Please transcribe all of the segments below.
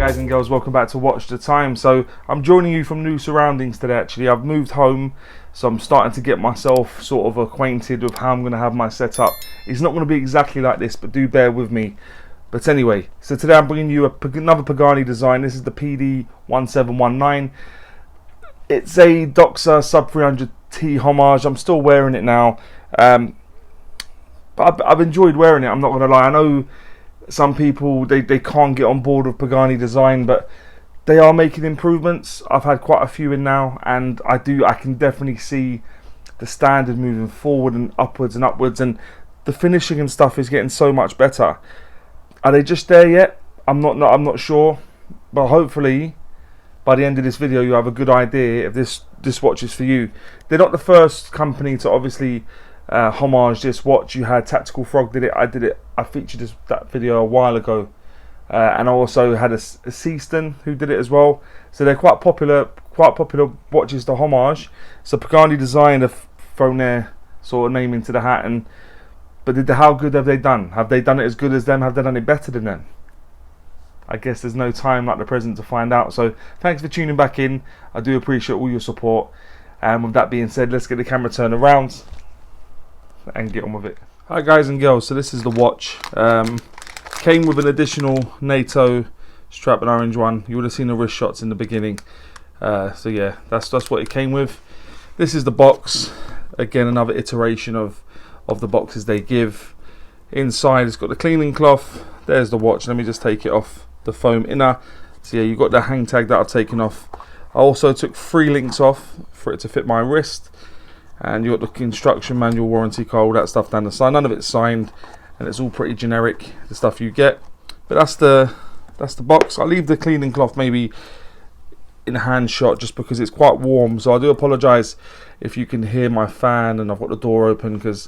guys and girls, welcome back to Watch the Time. So I'm joining you from new surroundings today. Actually, I've moved home, so I'm starting to get myself sort of acquainted with how I'm going to have my setup. It's not going to be exactly like this, but do bear with me. But anyway, so today I'm bringing you another Pagani design. This is the PD-1719. It's a Doxa sub 300T Homage. I'm still wearing it now, but I've enjoyed wearing it. I'm not going to lie. I know some people they can't get on board with Pagani Design, but they are making improvements. I've had quite a few in now, and I can definitely see the standard moving forward and upwards, and the finishing and stuff is getting so much better. Are they just there yet? I'm not sure, but hopefully by the end of this video you have a good idea if this watch is for you. They're not the first company to obviously homage this watch. You had Tactical Frog did it. I featured that video a while ago, and I also had a Seaston who did it as well. So they're quite popular watches to homage. So Pagani Design have thrown their sort of name into the hat, but how good have they done? Have they done it as good as them? Have they done it better than them? I guess there's no time like the present to find out. So thanks for tuning back in. I do appreciate all your support. And with that being said, let's get the camera turned around and get on with it. Hi guys and girls, so this is the watch. Came with an additional NATO strap, an orange one. You would have seen the wrist shots in the beginning. So yeah, that's what it came with. This is the box. Again, another iteration of the boxes they give. Inside it's got the cleaning cloth. There's the watch. Let me just take it off the foam inner. So yeah, you've got the hang tag that I've taken off. I also took 3 links off for it to fit my wrist. And you've got the instruction manual, warranty card, all that stuff down the side. None of it's signed, and it's all pretty generic, the stuff you get. But that's the box. I'll leave the cleaning cloth maybe in a hand shot just because it's quite warm. So I do apologise if you can hear my fan and I've got the door open because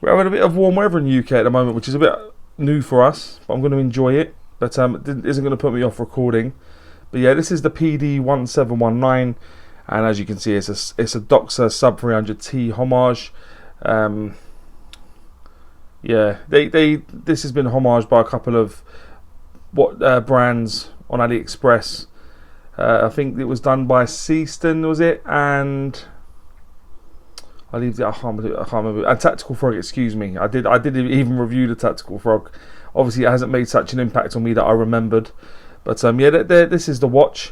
we're having a bit of warm weather in the UK at the moment, which is a bit new for us, but I'm going to enjoy it. But it isn't going to put me off recording. But yeah, this is the PD-1719. And as you can see, it's a Doxa sub 300T homage. Yeah, this has been homaged by a couple of brands on AliExpress. I think it was done by Seaston, was it? And I can't remember. And Tactical Frog, excuse me. I did even review the Tactical Frog. Obviously, it hasn't made such an impact on me that I remembered. But yeah, this is the watch.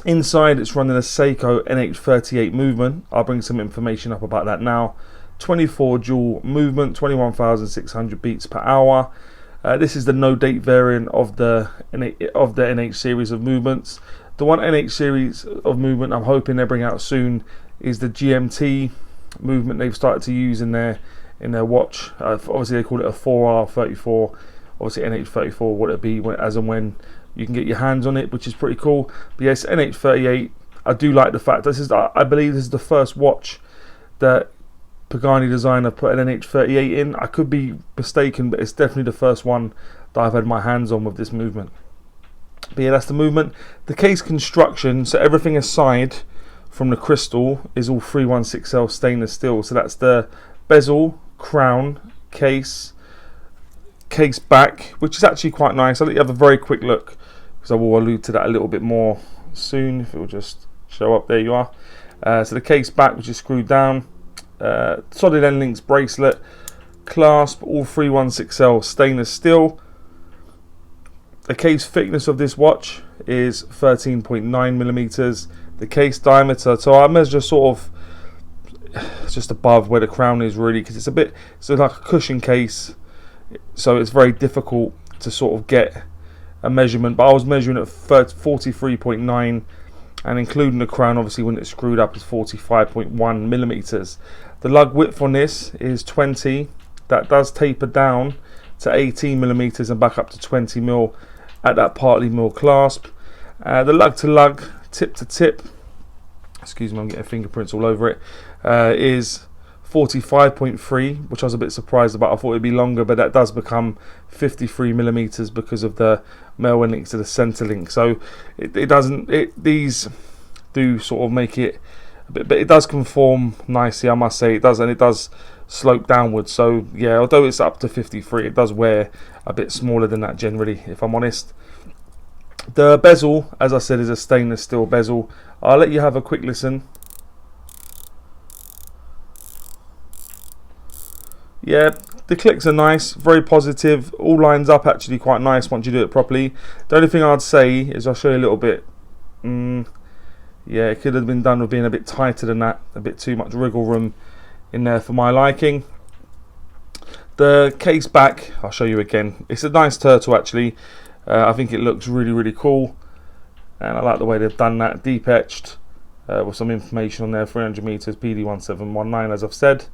Inside it's running a Seiko NH38 movement. I'll bring some information up about that now. 24 jewel movement, 21,600 beats per hour. This is the no date variant of the NH series of movements. The one NH series of movement I'm hoping they bring out soon is the GMT movement they've started to use in their watch. Obviously they call it a 4R34. Obviously NH34 would it be as and when you can get your hands on it, which is pretty cool. But yes, NH38. I do like the fact I believe this is the first watch that Pagani Design have put an NH38 in. I could be mistaken, but it's definitely the first one that I've had my hands on with this movement. But yeah, that's the movement. The case construction, so everything aside from the crystal is all 316L stainless steel. So that's the bezel, crown, case back, which is actually quite nice. I'll let you have a very quick look because I will allude to that a little bit more soon if it will just show up. There you are. So the case back, which is screwed down, solid end links bracelet, clasp, all 316L stainless steel. The case thickness of this watch is 13.9 millimeters. The case diameter, so I measure sort of just above where the crown is really, because it's like a cushion case. So it's very difficult to sort of get a measurement, but I was measuring at 43.9, and including the crown, obviously when it's screwed up, is 45.1 millimeters. The lug width on this is 20. That does taper down to 18 millimeters and back up to 20 mil at that partly mill clasp. The lug to lug, tip to tip, excuse me, I'm getting fingerprints all over it, is 45.3, which I was a bit surprised about. I thought it'd be longer, but that does become 53 millimeters because of the male end links to the center link. So these do sort of make it a bit, but it does conform nicely, I must say. It does, and it does slope downwards. So yeah, although it's up to 53, it does wear a bit smaller than that generally, if I'm honest. The bezel, as I said, is a stainless steel bezel. I'll let you have a quick listen. Yeah, the clicks are nice, very positive, all lines up actually quite nice once you do it properly. The only thing I'd say is, I'll show you a little bit, yeah, it could have been done with being a bit tighter than that, a bit too much wriggle room in there for my liking. The case back, I'll show you again, it's a nice turtle actually. I think it looks really, really cool, and I like the way they've done that, deep etched, with some information on there, 300 meters, PD-1719 as I've said.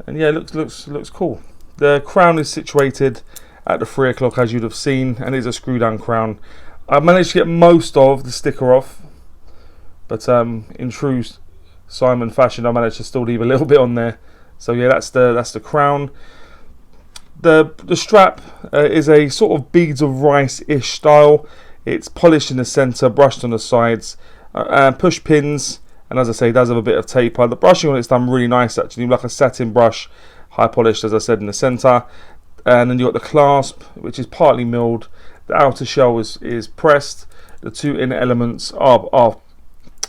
And yeah, it looks cool. The crown is situated at the 3 o'clock as you'd have seen, and is a screw down crown. I managed to get most of the sticker off, but in true Simon fashion, I managed to still leave a little bit on there. So yeah, that's the crown. The strap is a sort of beads of rice-ish style. It's polished in the centre, brushed on the sides, push pins. And as I say, it does have a bit of taper. The brushing on it's done really nice actually, like a satin brush, high polished as I said in the centre. And then you've got the clasp, which is partly milled. The outer shell is pressed. The two inner elements are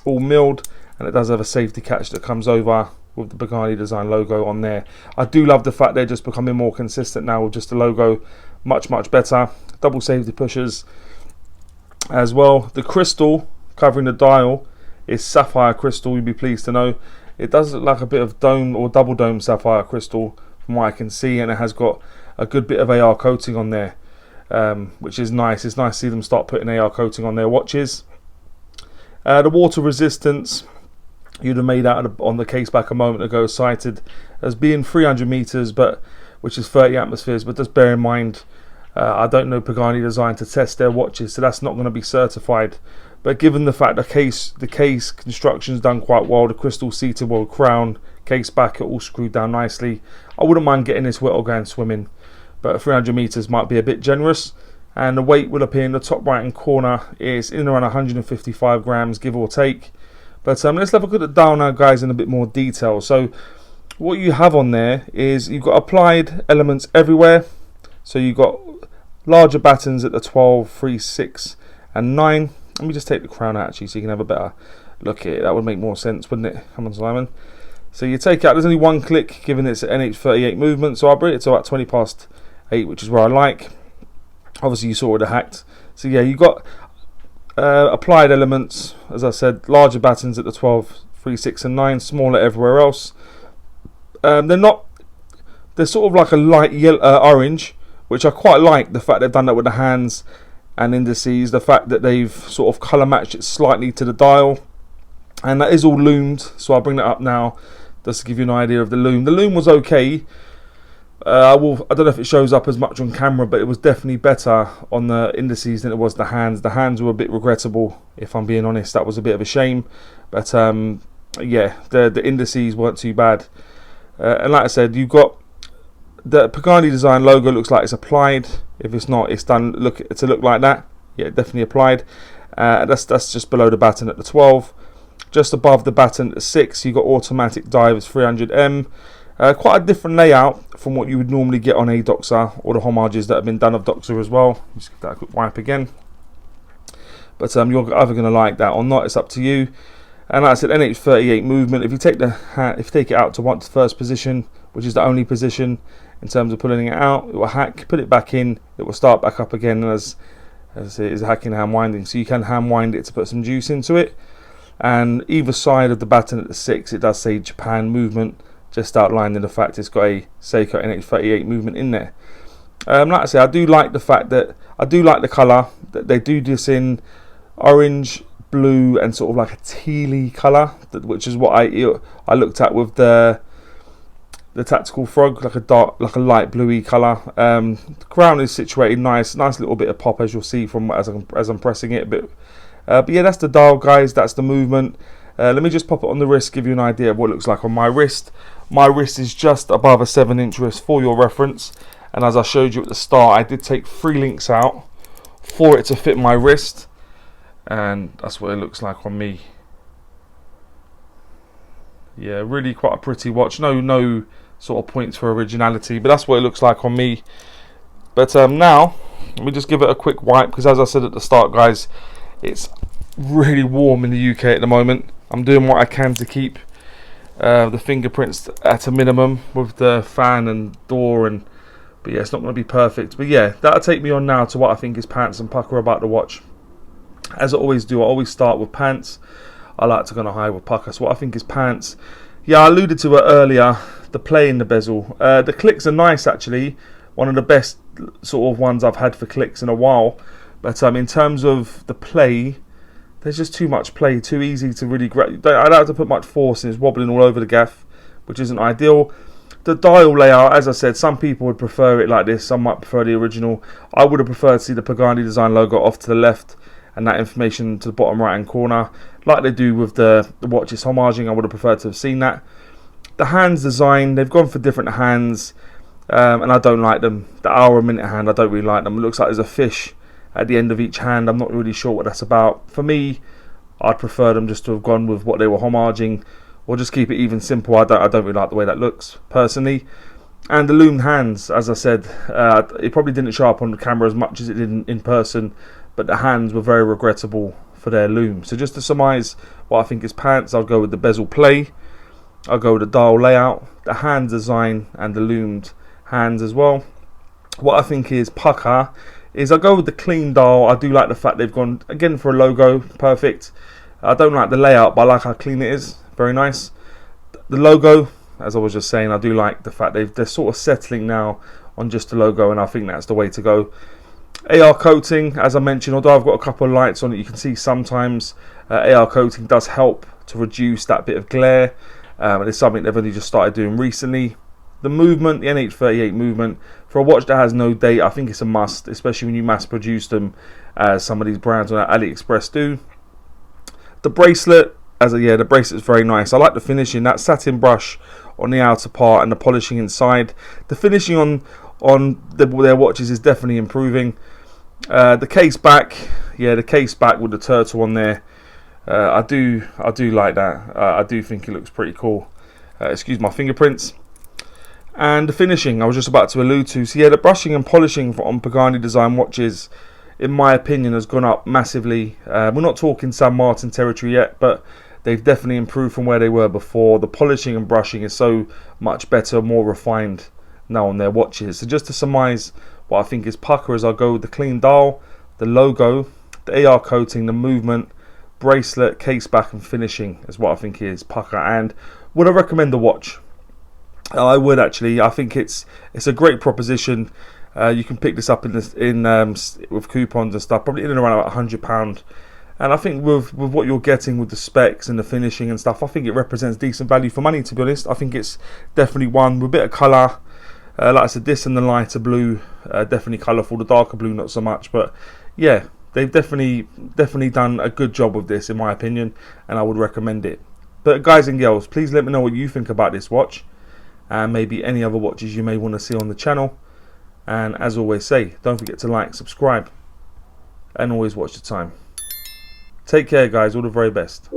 all milled, and it does have a safety catch that comes over with the Pagani Design logo on there. I do love the fact they're just becoming more consistent now with just the logo, much better. Double safety pushers as well. The crystal covering the dial is sapphire crystal, you'd be pleased to know. It does look like a bit of dome or double dome sapphire crystal from what I can see, and it has got a good bit of AR coating on there, which is nice. It's nice to see them start putting AR coating on their watches. The water resistance, you'd have made out on the case back a moment ago, cited as being 300 meters, but which is 30 atmospheres. But just bear in mind, I don't know Pagani Design to test their watches, so that's not going to be certified. But given the fact the case construction is done quite well, the crystal seated well, crown, case back, it all screwed down nicely, I wouldn't mind getting this wet or going swimming. But 300 meters might be a bit generous. And the weight will appear in the top right hand corner is in around 155 grams, give or take. But let's have a look at the dial now, guys, in a bit more detail. So what you have on there is you've got applied elements everywhere. So you've got larger battens at the 12, 3, 6 and 9. Let me just take the crown out actually so you can have a better look at it. That would make more sense, wouldn't it? Come on, Simon. So you take out, there's only one click given it's an NH38 movement, so I'll bring it to about 20 past 8, which is where I like. Obviously you saw it hacked. So yeah, you've got applied elements, as I said, larger battens at the 12, 3, 6 and 9, smaller everywhere else. They're sort of like a light yellow, orange, which I quite like, the fact they've done that with the hands and indices, the fact that they've sort of colour matched it slightly to the dial, and that is all loomed. So I'll bring that up now just to give you an idea of the loom. The loom was okay. I don't know if it shows up as much on camera, but it was definitely better on the indices than it was the hands. The hands were a bit regrettable, if I'm being honest. That was a bit of a shame, but yeah, the indices weren't too bad. And like I said, you've got the Pagani Design logo, looks like it's applied. If it's not, it's done look like that. Yeah, definitely applied. That's just below the batten at the 12. Just above the batten at the 6, you've got automatic dive, it's 300M. Quite a different layout from what you would normally get on a Doxa or the homages that have been done of Doxa as well. Just give that a quick wipe again. But you're either going to like that or not, it's up to you. And like I said, NH38 movement. If you take it out to the first position, which is the only position in terms of pulling it out, it will hack, put it back in, it will start back up again as it is hacking hand winding. So you can hand wind it to put some juice into it. And either side of the batten at the 6, it does say Japan movement, just outlining the fact it's got a Seiko NH38 movement in there. Like I say, I do like the fact that I do like the colour that they do this in orange, blue, and sort of like a tealy colour, which is what I looked at with the tactical frog, like a light bluey colour. The crown is situated nice little bit of pop, as you'll see from as I'm pressing it. But yeah, that's the dial, guys. That's the movement. Let me just pop it on the wrist, give you an idea of what it looks like on my wrist. My wrist is just above a 7-inch wrist for your reference, and as I showed you at the start, I did take 3 links out for it to fit my wrist, and that's what it looks like on me. Yeah, really quite a pretty watch. No sort of points for originality, but that's what it looks like on me. But now Let me just give it a quick wipe, because as I said at the start, guys, it's really warm in the UK at the moment. I'm doing what I can to keep the fingerprints at a minimum with the fan and door, but yeah, it's not going to be perfect. But yeah, that'll take me on now to what I think is pants and pucker about the watch. As I always do, I always start with pants. I like to go on a high with pucker. So what I think is pants. Yeah, I alluded to it earlier, the play in the bezel. The clicks are nice, actually. One of the best sort of ones I've had for clicks in a while. But in terms of the play, there's just too much play, too easy to really grab. I don't have to put much force in. It's wobbling all over the gaff, which isn't ideal. The dial layout, as I said, some people would prefer it like this. Some might prefer the original. I would have preferred to see the Pagani Design logo off to the left and that information to the bottom right hand corner, like they do with the watches homaging. I would have preferred to have seen that. The hands design, they've gone for different hands, and I don't like them. The hour a minute hand, I don't really like them. It looks like there's a fish at the end of each hand. I'm not really sure what that's about. For me, I'd prefer them just to have gone with what they were homaging, or just keep it even simple. I don't really like the way that looks personally. And the loomed hands, as I said, it probably didn't show up on the camera as much as it did in person, but the hands were very regrettable for their loom. So just to surmise what I think is pants, I'll go with the bezel play, I'll go with the dial layout, the hand design, and the loomed hands as well. What I think is pucker is I'll go with the clean dial. I do like the fact they've gone again for a logo, perfect. I don't like the layout, but I like how clean it is, very nice. The logo, as I was just saying, I do like the fact they're sort of settling now on just the logo, and I think that's the way to go. AR coating, as I mentioned, although I've got a couple of lights on it, you can see sometimes AR coating does help to reduce that bit of glare, and it's something they've only just started doing recently. The movement, the NH38 movement, for a watch that has no date, I think it's a must, especially when you mass produce them, as some of these brands on AliExpress do. The bracelet, the bracelet is very nice. I like the finishing, that satin brush on the outer part and the polishing inside. The finishing on their watches is definitely improving. The case back, the case back with the turtle on there, I do like that. I do think it looks pretty cool. Excuse my fingerprints. And the finishing, I was just about to allude to. So yeah, the brushing and polishing on Pagani Design watches, in my opinion, has gone up massively. We're not talking San Martin territory yet, but they've definitely improved from where they were before. The polishing and brushing is so much better, more refined now on their watches. So just to surmise what I think is pucker, is I'll go with the clean dial, the logo, the AR coating, the movement, bracelet, case back, and finishing is what I think is pucker. And would I recommend the watch? I would actually. I think it's a great proposition. You can pick this up with coupons and stuff, probably in and around about £100. And I think with what you're getting with the specs and the finishing and stuff, I think it represents decent value for money, to be honest. I think it's definitely one with a bit of colour. Like I said, this and the lighter blue, definitely colourful. The darker blue, not so much. But yeah, they've definitely done a good job with this, in my opinion, and I would recommend it. But guys and girls, please let me know what you think about this watch, and maybe any other watches you may want to see on the channel. And as always don't forget to like, subscribe, and always watch the time. Take care, guys. All the very best.